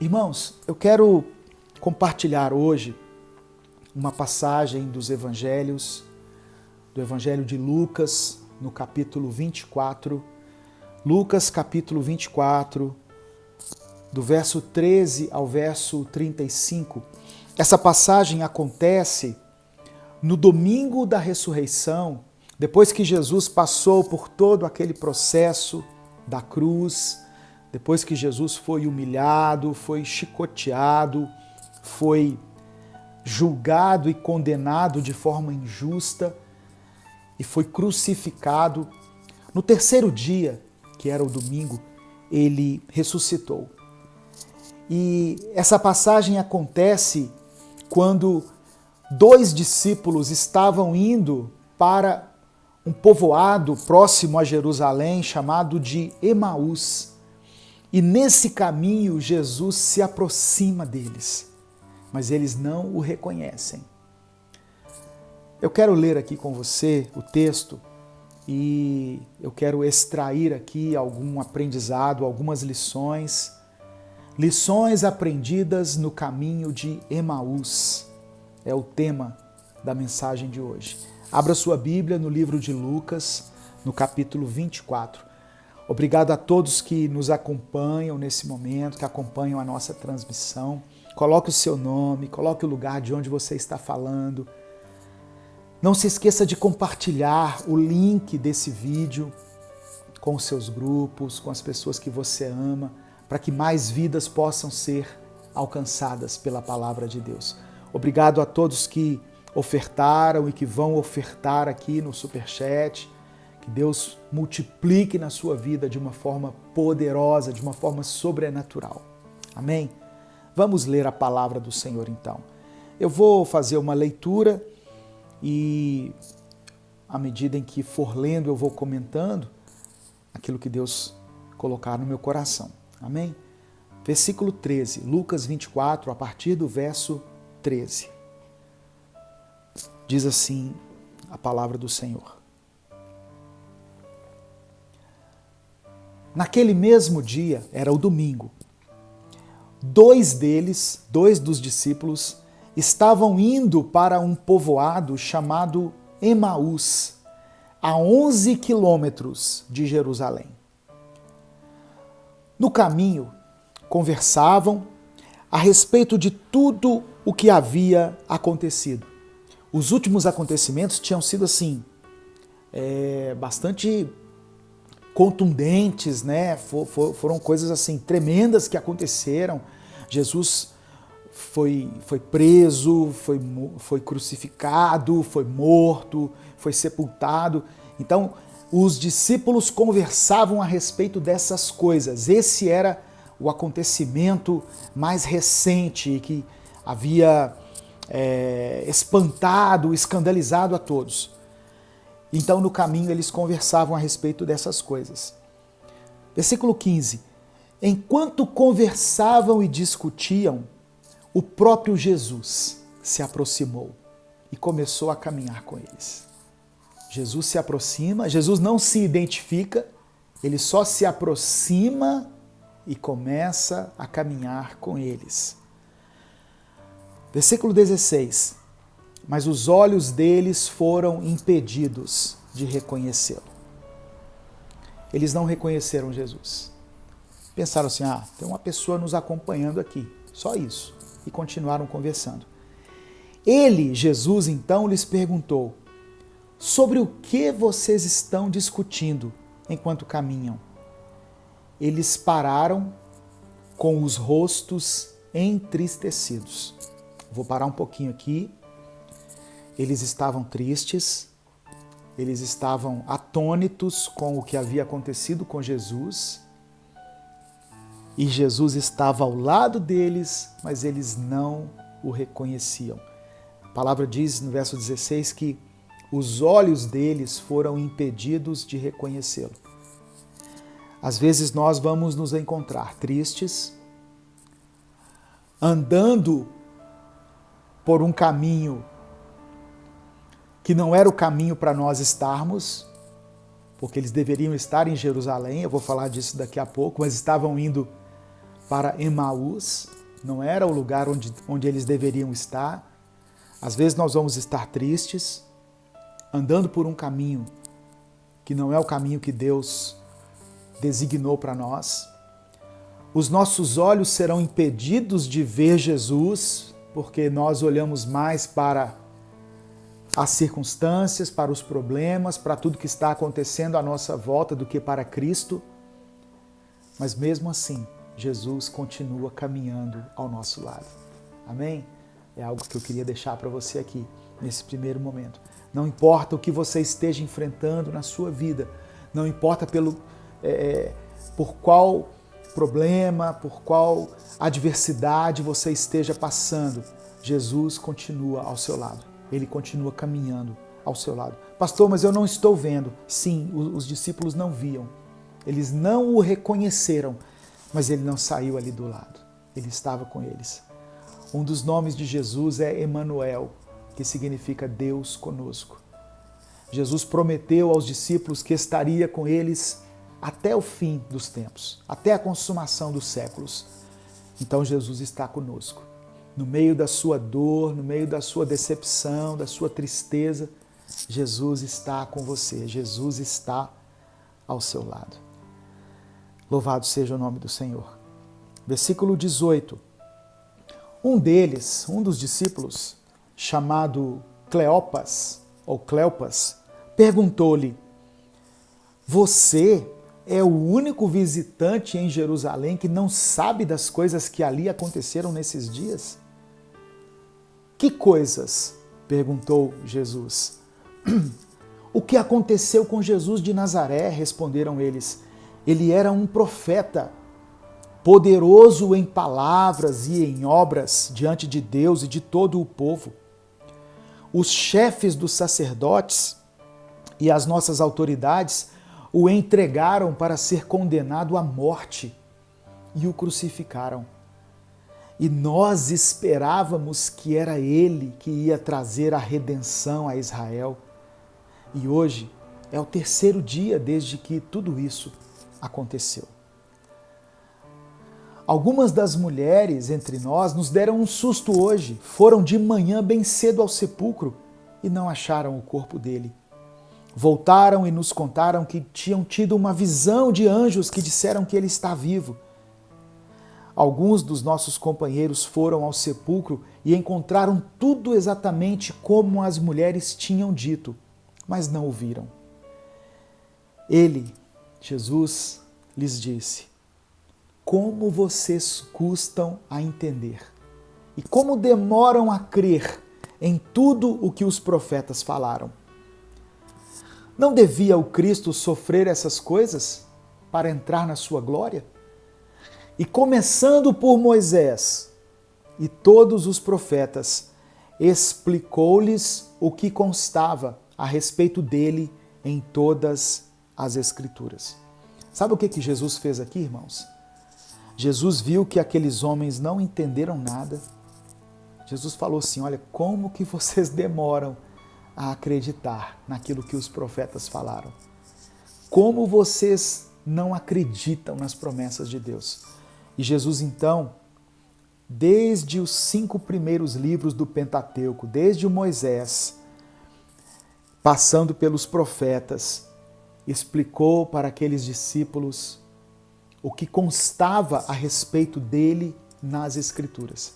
Irmãos, eu quero compartilhar hoje uma passagem dos evangelhos, do Evangelho de Lucas, no capítulo 24. Lucas, capítulo 24, do verso 13 ao verso 35. Essa passagem acontece no domingo da ressurreição, depois que Jesus passou por todo aquele processo da cruz, depois que Jesus foi humilhado, foi chicoteado, foi julgado e condenado de forma injusta e foi crucificado. No terceiro dia, que era o domingo, ele ressuscitou. E essa passagem acontece quando dois discípulos estavam indo para um povoado próximo a Jerusalém chamado de Emaús. E nesse caminho Jesus se aproxima deles, mas eles não o reconhecem. Eu quero ler aqui com você o texto e eu quero extrair aqui algum aprendizado, algumas lições aprendidas no caminho de Emaús. É o tema da mensagem de hoje. Abra sua Bíblia no livro de Lucas, no capítulo 24. Obrigado a todos que nos acompanham nesse momento, que acompanham a nossa transmissão. Coloque o seu nome, coloque o lugar de onde você está falando. Não se esqueça de compartilhar o link desse vídeo com os seus grupos, com as pessoas que você ama, para que mais vidas possam ser alcançadas pela palavra de Deus. Obrigado a todos que ofertaram e que vão ofertar aqui no Superchat. Que Deus multiplique na sua vida de uma forma poderosa, de uma forma sobrenatural. Amém? Vamos ler a palavra do Senhor então. Eu vou fazer uma leitura e à medida em que for lendo eu vou comentando aquilo que Deus colocar no meu coração. Amém? Versículo 13, Lucas 24, a partir do verso 13. Diz assim a palavra do Senhor. Naquele mesmo dia, era o domingo, dois dos discípulos, estavam indo para um povoado chamado Emaús, a 11 quilômetros de Jerusalém. No caminho, conversavam a respeito de tudo o que havia acontecido. Os últimos acontecimentos tinham sido assim, bastante contundentes, né? Foram coisas assim tremendas que aconteceram. Jesus foi preso, foi crucificado, foi morto, foi sepultado. Então, os discípulos conversavam a respeito dessas coisas. Esse era o acontecimento mais recente que havia espantado, escandalizado a todos. Então, no caminho, eles conversavam a respeito dessas coisas. Versículo 15. Enquanto conversavam e discutiam, o próprio Jesus se aproximou e começou a caminhar com eles. Jesus se aproxima, Jesus não se identifica, ele só se aproxima e começa a caminhar com eles. Versículo 16. Mas os olhos deles foram impedidos de reconhecê-lo. Eles não reconheceram Jesus. Pensaram assim, tem uma pessoa nos acompanhando aqui, só isso. E continuaram conversando. Ele, Jesus, então, lhes perguntou, sobre o que vocês estão discutindo enquanto caminham? Eles pararam com os rostos entristecidos. Vou parar um pouquinho aqui. Eles estavam tristes, eles estavam atônitos com o que havia acontecido com Jesus, e Jesus estava ao lado deles, mas eles não o reconheciam. A palavra diz no verso 16 que os olhos deles foram impedidos de reconhecê-lo. Às vezes nós vamos nos encontrar tristes, andando por um caminho que não era o caminho para nós estarmos, porque eles deveriam estar em Jerusalém, eu vou falar disso daqui a pouco, mas estavam indo para Emaús, não era o lugar onde eles deveriam estar. Às vezes nós vamos estar tristes, andando por um caminho que não é o caminho que Deus designou para nós. Os nossos olhos serão impedidos de ver Jesus, porque nós olhamos mais para as circunstâncias, para os problemas, para tudo que está acontecendo à nossa volta do que para Cristo. Mas mesmo assim, Jesus continua caminhando ao nosso lado. Amém? É algo que eu queria deixar para você aqui, nesse primeiro momento. Não importa o que você esteja enfrentando na sua vida, não importa por qual problema, por qual adversidade você esteja passando, Jesus continua ao seu lado. Ele continua caminhando ao seu lado. Pastor, mas eu não estou vendo. Sim, os discípulos não viam. Eles não o reconheceram, mas ele não saiu ali do lado. Ele estava com eles. Um dos nomes de Jesus é Emanuel, que significa Deus conosco. Jesus prometeu aos discípulos que estaria com eles até o fim dos tempos, até a consumação dos séculos. Então Jesus está conosco. No meio da sua dor, no meio da sua decepção, da sua tristeza, Jesus está com você, Jesus está ao seu lado. Louvado seja o nome do Senhor. Versículo 18. Um deles, um dos discípulos, chamado Cleopas, perguntou-lhe: você é o único visitante em Jerusalém que não sabe das coisas que ali aconteceram nesses dias? Que coisas? Perguntou Jesus. O que aconteceu com Jesus de Nazaré? Responderam eles. Ele era um profeta, poderoso em palavras e em obras diante de Deus e de todo o povo. Os chefes dos sacerdotes e as nossas autoridades o entregaram para ser condenado à morte e o crucificaram. E nós esperávamos que era ele que ia trazer a redenção a Israel. E hoje é o terceiro dia desde que tudo isso aconteceu. Algumas das mulheres entre nós nos deram um susto hoje. Foram de manhã bem cedo ao sepulcro e não acharam o corpo dele. Voltaram e nos contaram que tinham tido uma visão de anjos que disseram que ele está vivo. Alguns dos nossos companheiros foram ao sepulcro e encontraram tudo exatamente como as mulheres tinham dito, mas não o viram. Ele, Jesus, lhes disse: como vocês custam a entender e como demoram a crer em tudo o que os profetas falaram. Não devia o Cristo sofrer essas coisas para entrar na sua glória? E começando por Moisés e todos os profetas, explicou-lhes o que constava a respeito dele em todas as Escrituras. Sabe o que Jesus fez aqui, irmãos? Jesus viu que aqueles homens não entenderam nada. Jesus falou assim: olha, como que vocês demoram a acreditar naquilo que os profetas falaram? Como vocês não acreditam nas promessas de Deus? E Jesus, então, desde os 5 primeiros livros do Pentateuco, desde o Moisés, passando pelos profetas, explicou para aqueles discípulos o que constava a respeito dele nas Escrituras.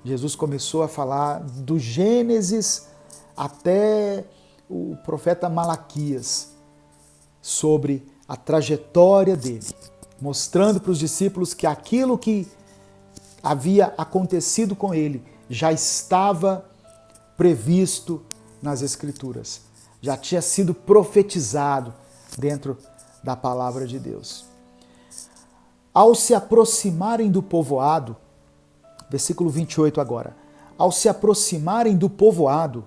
Jesus começou a falar do Gênesis até o profeta Malaquias sobre a trajetória dele, mostrando para os discípulos que aquilo que havia acontecido com ele já estava previsto nas Escrituras, já tinha sido profetizado dentro da palavra de Deus. Ao se aproximarem do povoado, versículo 28 agora, ao se aproximarem do povoado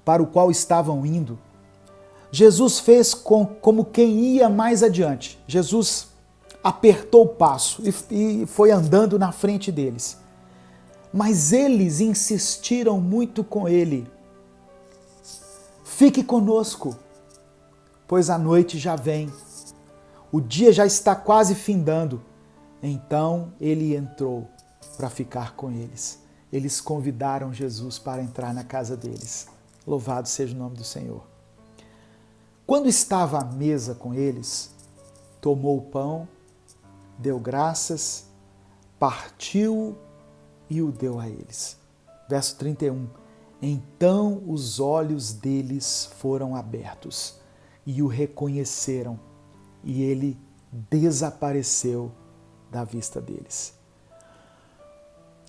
para o qual estavam indo, Jesus fez como quem ia mais adiante. Jesus apertou o passo e foi andando na frente deles. Mas eles insistiram muito com ele: fique conosco, pois a noite já vem. O dia já está quase findando Então ele entrou para ficar com eles. Eles convidaram Jesus para entrar na casa deles. Louvado seja o nome do Senhor. Quando estava à mesa com eles, tomou o pão, deu graças, partiu e o deu a eles. Verso 31. Então os olhos deles foram abertos e o reconheceram, e ele desapareceu da vista deles.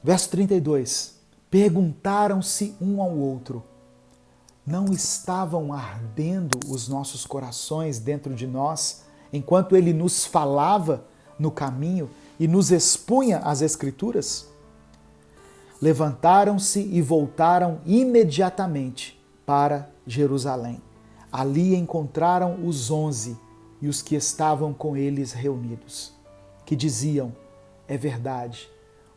Verso 32. Perguntaram-se um ao outro: não estavam ardendo os nossos corações dentro de nós, enquanto ele nos falava no caminho e nos expunha as Escrituras? Levantaram-se e voltaram imediatamente para Jerusalém. Ali encontraram os 11 e os que estavam com eles reunidos, que diziam: é verdade,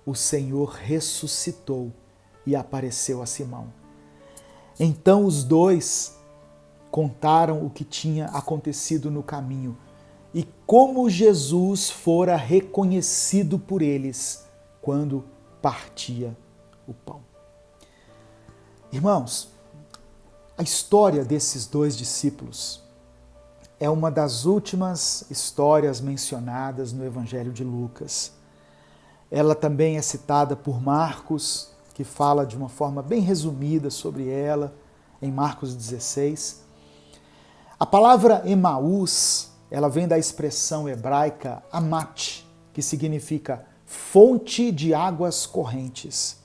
o Senhor ressuscitou e apareceu a Simão. Então os dois contaram o que tinha acontecido no caminho e como Jesus fora reconhecido por eles quando partia o pão. Irmãos, a história desses dois discípulos é uma das últimas histórias mencionadas no Evangelho de Lucas. Ela também é citada por Marcos, que fala de uma forma bem resumida sobre ela, em Marcos 16. A palavra Emaús, ela vem da expressão hebraica Amat, que significa fonte de águas correntes.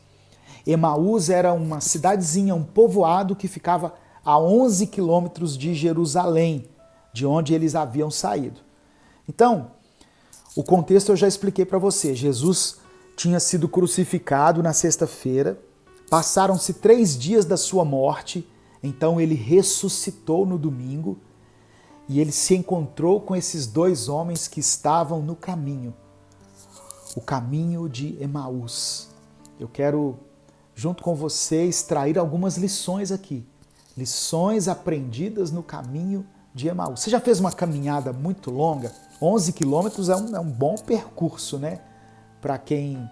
Emaús era uma cidadezinha, um povoado que ficava a 11 quilômetros de Jerusalém, de onde eles haviam saído. Então, o contexto eu já expliquei para você. Jesus tinha sido crucificado na sexta-feira, passaram-se 3 dias da sua morte, então ele ressuscitou no domingo e ele se encontrou com esses 2 homens que estavam no caminho, o caminho de Emaús. Eu quero, junto com você, extrair algumas lições aqui, lições aprendidas no caminho de Emaús. Você já fez uma caminhada muito longa? 11 quilômetros é um bom percurso, né? Para quem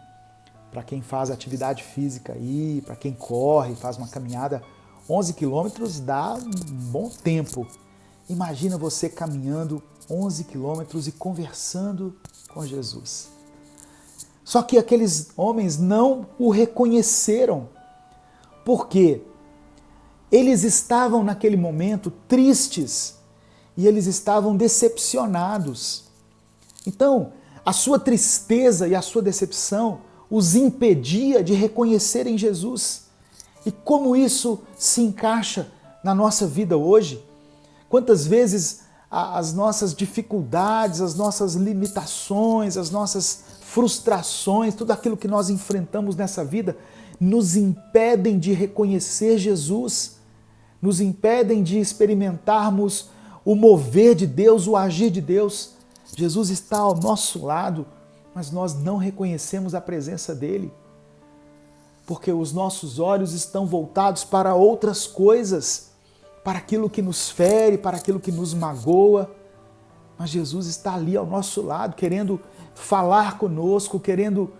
faz atividade física aí, para quem corre, faz uma caminhada, 11 quilômetros dá um bom tempo. Imagina você caminhando 11 quilômetros e conversando com Jesus. Só que aqueles homens não o reconheceram, porque eles estavam naquele momento tristes e eles estavam decepcionados. Então, a sua tristeza e a sua decepção os impedia de reconhecerem Jesus. E como isso se encaixa na nossa vida hoje? Quantas vezes as nossas dificuldades, as nossas limitações, as nossas frustrações, tudo aquilo que nós enfrentamos nessa vida, nos impedem de reconhecer Jesus, nos impedem de experimentarmos o mover de Deus, o agir de Deus. Jesus está ao nosso lado, mas nós não reconhecemos a presença dele, porque os nossos olhos estão voltados para outras coisas, para aquilo que nos fere, para aquilo que nos magoa. Mas Jesus está ali ao nosso lado, querendo falar conosco, querendo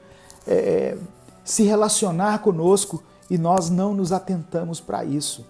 se relacionar conosco, e nós não nos atentamos para isso.